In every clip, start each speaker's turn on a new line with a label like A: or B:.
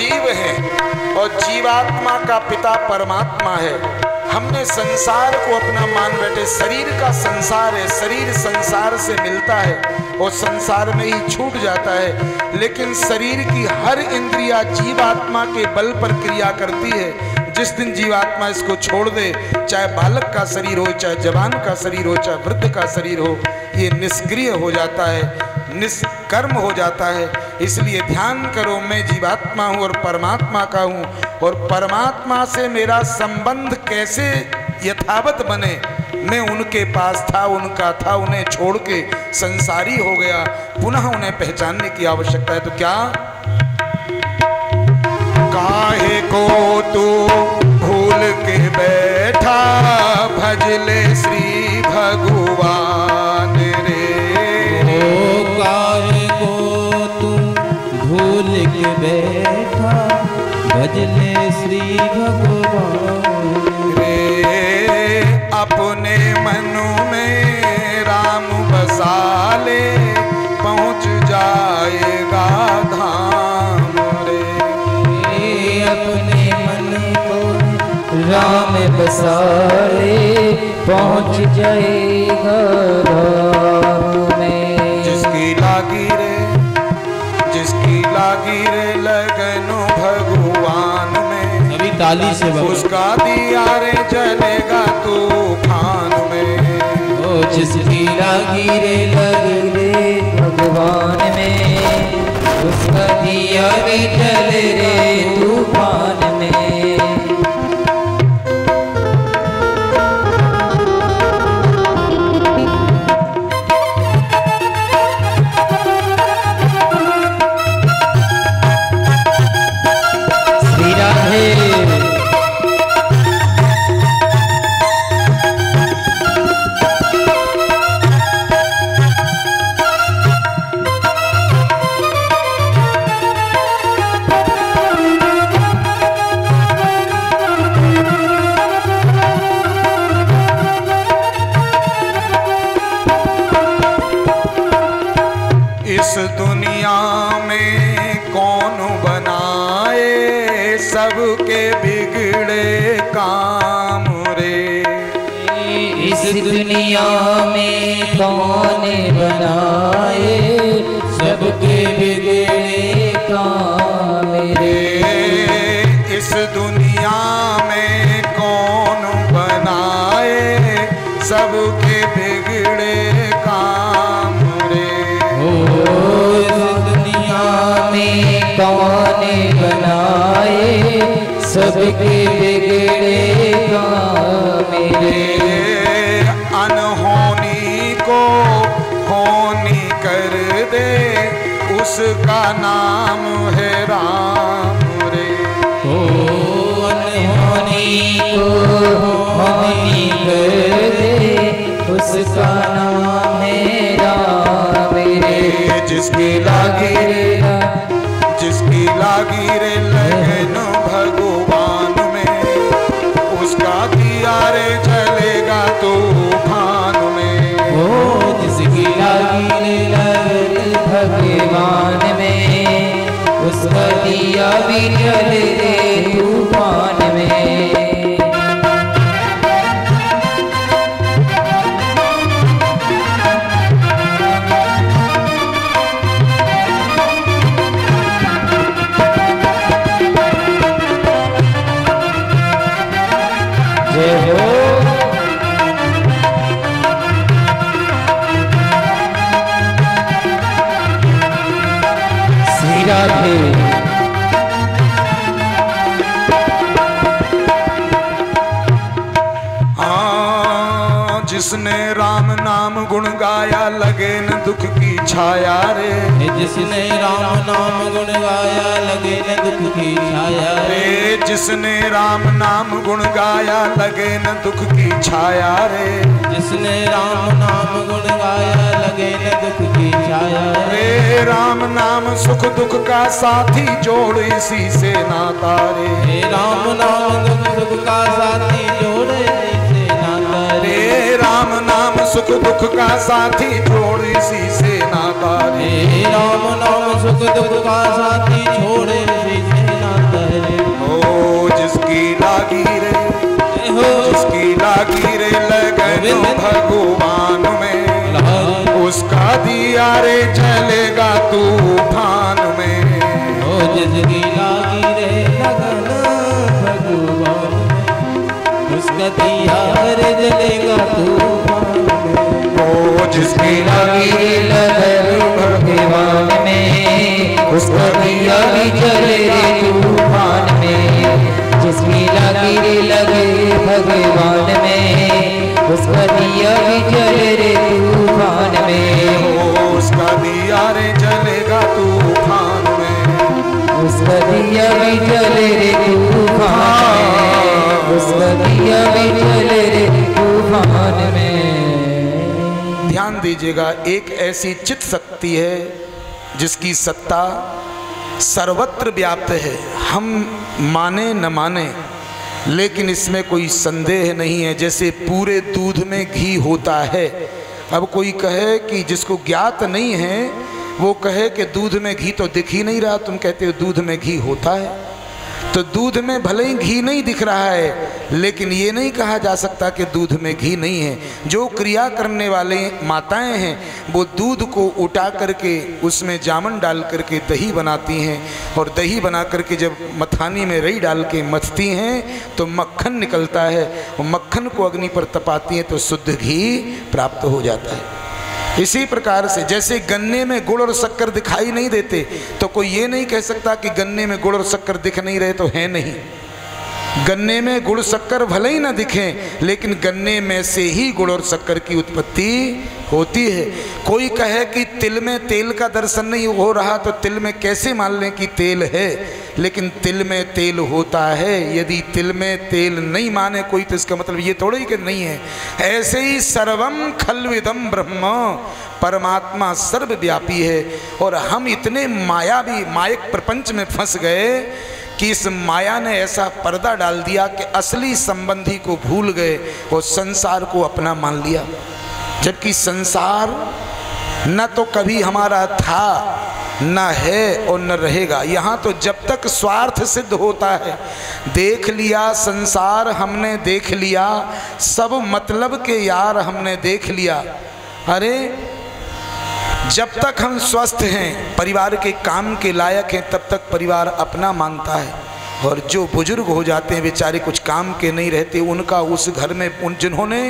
A: जीव हैं और जीवात्मा का पिता परमात्मा है। हमने संसार को अपना मान बैठे, शरीर का संसार है, शरीर संसार से मिलता है और संसार में ही छूट जाता है। लेकिन शरीर की हर इंद्रिया जीवात्मा के बल पर क्रिया करती है। जिस दिन जीवात्मा इसको छोड़ दे, चाहे बालक का शरीर हो, चाहे जवान का शरीर हो, चाहे वृद्ध का शरीर हो, ये निष्क्रिय हो जाता है, निष्कर्म हो जाता है। इसलिए ध्यान करो, मैं जीवात्मा हूँ और परमात्मा का हूँ, और परमात्मा से मेरा संबंध कैसे यथावत बने। मैं उनके पास था, उनका था, उन्हें छोड़ के संसारी हो गया, पुनः उन्हें पहचानने की आवश्यकता है। तो क्या काहे को तू भूल के बैठा, भज ले श्री भगवान रे।
B: ओ काहे को तू भूल के बैठा, भज ले श्री भगवान
A: रे। अपने मनु में राम बसा ले, पहुँच जाएगा धाम रे।
B: अपने मन को राम बसा ले, पहुँच जाएगा धाम में।
A: जिसकी लागी रे लगनो भगवान में,
B: अभी ताली से
A: उसका दिया रे जलेगा तूफान में।
B: ओ जिसकी लागी रे लगे भगवान में, उसका दिया रे जले रे तूफान में। श्री राधे।
A: इस दुनिया में कौन बनाए सबके बिगड़े काम रे।
B: इस दुनिया में कौन बनाए सबके बिगड़े काम रे।
A: इस दुनिया में कौन बनाए सबके बिगड़े काम रे।
B: इस दुनिया में कौन बनाए सबके बिगड़े काम रे।
A: अनहोनी को होनी कर दे, उसका नाम है राम रे।
B: अनहोनी को होनी कर दे, उसका नाम है राम रे।
A: जिसकी लागी रे लगन भगवान में, उसका दिया रे जलेगा तूफान में।
B: ओ जिसकी लागी रे लगन भगवान में, उसका दिया भी जले रे तूफान में। जय हो। श्री राधे।
A: जिसने राम नाम गुण गाया, लगे न दुख की छाया रे।
B: जिसने राम नाम गुण गाया, लगे न दुख की छाया
A: रे। जिसने राम नाम गुण गाया, लगे न दुख की छाया रे।
B: जिसने राम नाम गुण गाया, लगे न दुख की छाया
A: रे। राम नाम सुख दुख का साथी, जोड़ इसी से नाता रे।
B: राम नाम दुख का साथी, जोड़े इसी नाता रे।
A: राम नाम सुख दुख का साथी, जोड़ इसी से नाता रे।
B: राम नाम सुख दुख का साथी, छोड़े इसी से नाता
A: तो भगवान में, उसका दिया रे जलेगा तूफान में।
B: ओ जिसकी लागी रे लगन भगवान में, उसका दिया रे जलेगा तूफान में।
C: ओ जिसकी लागी लगन भगवान में, उसका दिया भी जले रे तूफान में। जिसकी लागी लगे भगवान में, उसका दिया भी जले रे तूफान में।
A: उसका दिया रे जलेगा तूफान में,
C: उसका दिया भी जले रे तूफान में, उसका दिया भी जले रे तूफान में।
A: ध्यान दीजिएगा, एक ऐसी चित्त शक्ति है जिसकी सत्ता सर्वत्र व्याप्त है। हम माने न माने, लेकिन इसमें कोई संदेह नहीं है। जैसे पूरे दूध में घी होता है, अब कोई कहे कि जिसको ज्ञात नहीं है वो कहे कि दूध में घी तो दिख ही नहीं रहा, तुम कहते हो दूध में घी होता है। तो दूध में भले ही घी नहीं दिख रहा है, लेकिन ये नहीं कहा जा सकता कि दूध में घी नहीं है। जो क्रिया करने वाले माताएं हैं वो दूध को उठा करके उसमें जामन डाल करके दही बनाती हैं, और दही बना करके जब मथानी में रई डाल के मथती हैं तो मक्खन निकलता है, और मक्खन को अग्नि पर तपाती हैं तो शुद्ध घी प्राप्त हो जाता है। इसी प्रकार से जैसे गन्ने में गुड़ और शक्कर दिखाई नहीं देते, तो कोई ये नहीं कह सकता कि गन्ने में गुड़ और शक्कर दिख नहीं रहे तो है नहीं। गन्ने में गुड़ शक्कर भले ही ना दिखें, लेकिन गन्ने में से ही गुड़ और शक्कर की उत्पत्ति होती है। कोई कहे कि तिल में तेल का दर्शन नहीं हो रहा, तो तिल में कैसे मान लें कि तेल है? लेकिन तिल में तेल होता है। यदि तिल में तेल नहीं माने कोई, तो इसका मतलब ये थोड़ा ही कि नहीं है। ऐसे ही सर्वम खल्विदम ब्रह्म, परमात्मा सर्वव्यापी है। और हम इतने मायक प्रपंच में फंस गए कि इस माया ने ऐसा पर्दा डाल दिया कि असली संबंधी को भूल गए और संसार को अपना मान लिया। जबकि संसार न तो कभी हमारा था, न है और न रहेगा। यहाँ तो जब तक स्वार्थ सिद्ध होता है, देख लिया संसार हमने देख लिया, सब मतलब के यार हमने देख लिया। अरे जब तक हम स्वस्थ हैं, परिवार के काम के लायक हैं, तब तक परिवार अपना मानता है। और जो बुजुर्ग हो जाते हैं बेचारे, कुछ काम के नहीं रहते, उनका उस घर में जिन्होंने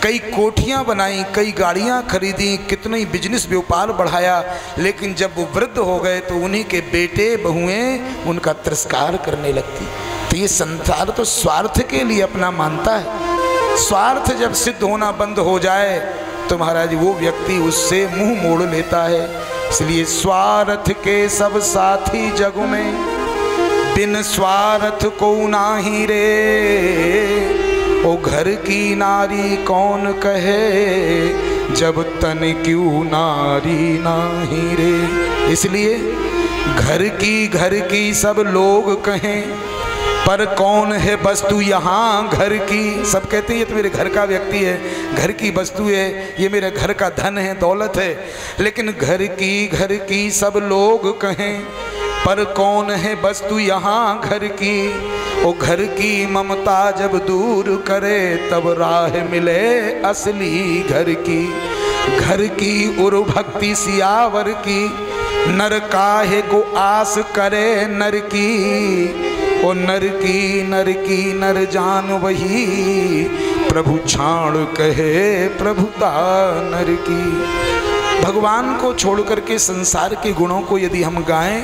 A: कई कोठियाँ बनाई, कई गाड़ियाँ खरीदी, कितने बिजनेस व्यापार बढ़ाया, लेकिन जब वो वृद्ध हो गए तो उन्हीं के बेटे बहुएं उनका तिरस्कार करने लगती। तो ये संसार तो स्वार्थ के लिए अपना मानता है। स्वार्थ जब सिद्ध होना बंद हो जाए तो महाराज वो व्यक्ति उससे मुंह मोड़ लेता है। इसलिए स्वार्थ के सब साथी जग में, बिन स्वार्थ को नाही रे। ओ घर की नारी कौन कहे, जब तन क्यों नारी नाही रे। इसलिए घर की सब लोग कहें, पर कौन है वस्तु यहाँ घर की। सब कहते हैं ये तो मेरे घर का व्यक्ति है, घर की वस्तु है, ये मेरे घर का धन है, दौलत है। लेकिन घर की सब लोग कहें, पर कौन है वस्तु यहाँ घर की। ओ घर की ममता जब दूर करे, तब राह मिले असली घर की। घर की उर भक्ति सियावर की, नर काहे को आस करे नर की। ओ नर की नर जान वही, प्रभु छाड़ कहे प्रभुता नर की। भगवान को छोड़ करके संसार के गुणों को यदि हम गाएं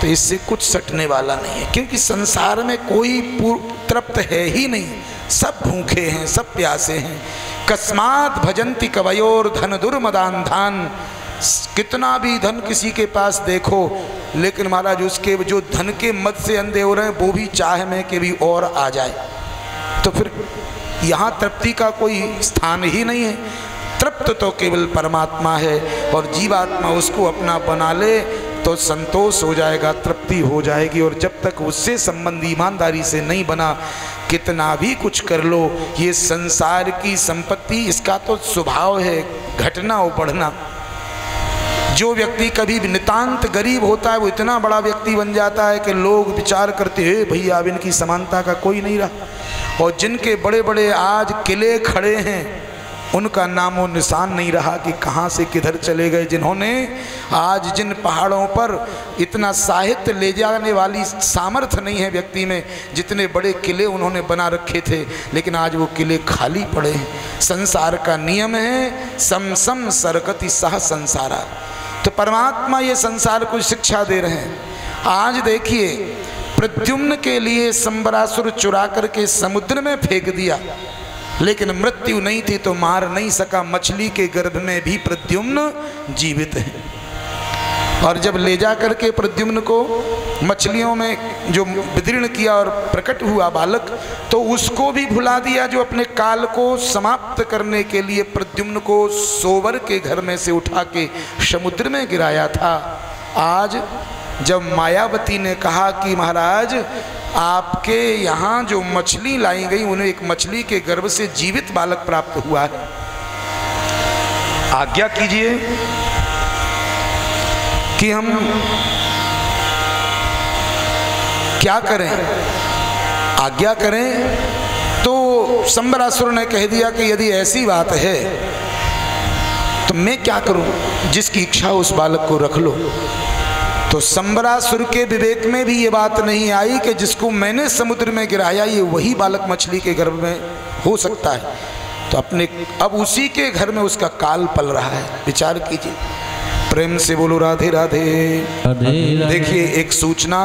A: तो इससे कुछ सटने वाला नहीं है, क्योंकि संसार में कोई तृप्त है ही नहीं। सब भूखे हैं, सब प्यासे हैं। कस्मात भजन्ति कवयोर धन दुर्मदान धान। कितना भी धन किसी के पास देखो, लेकिन महाराज उसके जो धन के मद से अंधे हो रहे हैं, वो भी चाह में कि भी और आ जाए। तो फिर यहाँ तृप्ति का कोई स्थान ही नहीं है। तृप्त तो केवल परमात्मा है, और जीवात्मा उसको अपना बना ले तो संतोष हो जाएगा, तृप्ति हो जाएगी। और जब तक उससे संबंध ईमानदारी से नहीं बना, कितना भी कुछ कर लो, ये संसार की संपत्ति इसका तो स्वभाव है घटना और बढ़ना। जो व्यक्ति कभी भी नितांत गरीब होता है वो इतना बड़ा व्यक्ति बन जाता है कि लोग विचार करते हैं भैया अब इनकी समानता का कोई नहीं रहा। और जिनके बड़े बड़े आज किले खड़े हैं उनका नामो निशान नहीं रहा कि कहाँ से किधर चले गए। जिन्होंने आज जिन पहाड़ों पर इतना साहित्य ले जाने वाली सामर्थ्य नहीं है व्यक्ति में, जितने बड़े किले उन्होंने बना रखे थे, लेकिन आज वो किले खाली पड़े हैं। संसार का नियम है सम सम सरकति सह संसारा। तो परमात्मा ये संसार को शिक्षा दे रहे हैं। आज देखिए प्रद्युम्न के लिए संबरासुर चुरा करके समुद्र में फेंक दिया, लेकिन मृत्यु नहीं थी तो मार नहीं सका। मछली के गर्भ में भी प्रद्युम्न जीवित है। और जब ले जा करके प्रद्युम्न को मछलियों में जो विदीर्ण किया और प्रकट हुआ बालक, तो उसको भी भुला दिया जो अपने काल को समाप्त करने के लिए प्रद्युम्न को सोवर के घर में से उठा के समुद्र में गिराया था। आज जब मायावती ने कहा कि महाराज आपके यहाँ जो मछली लाई गई उन्हें एक मछली के गर्भ से जीवित बालक प्राप्त हुआ है, आज्ञा कीजिए कि हम क्या करें, आज्ञा करें। तो संबरासुर ने कह दिया कि यदि ऐसी बात है तो मैं क्या करूं, जिसकी इच्छा उस बालक को रख लो। तो संबरासुर के विवेक में भी ये बात नहीं आई कि जिसको मैंने समुद्र में गिराया ये वही बालक मछली के गर्भ में हो सकता है। तो अपने अब उसी के घर में उसका काल पल रहा है। विचार कीजिए, प्रेम से बोलो राधे राधे। देखिए एक सूचना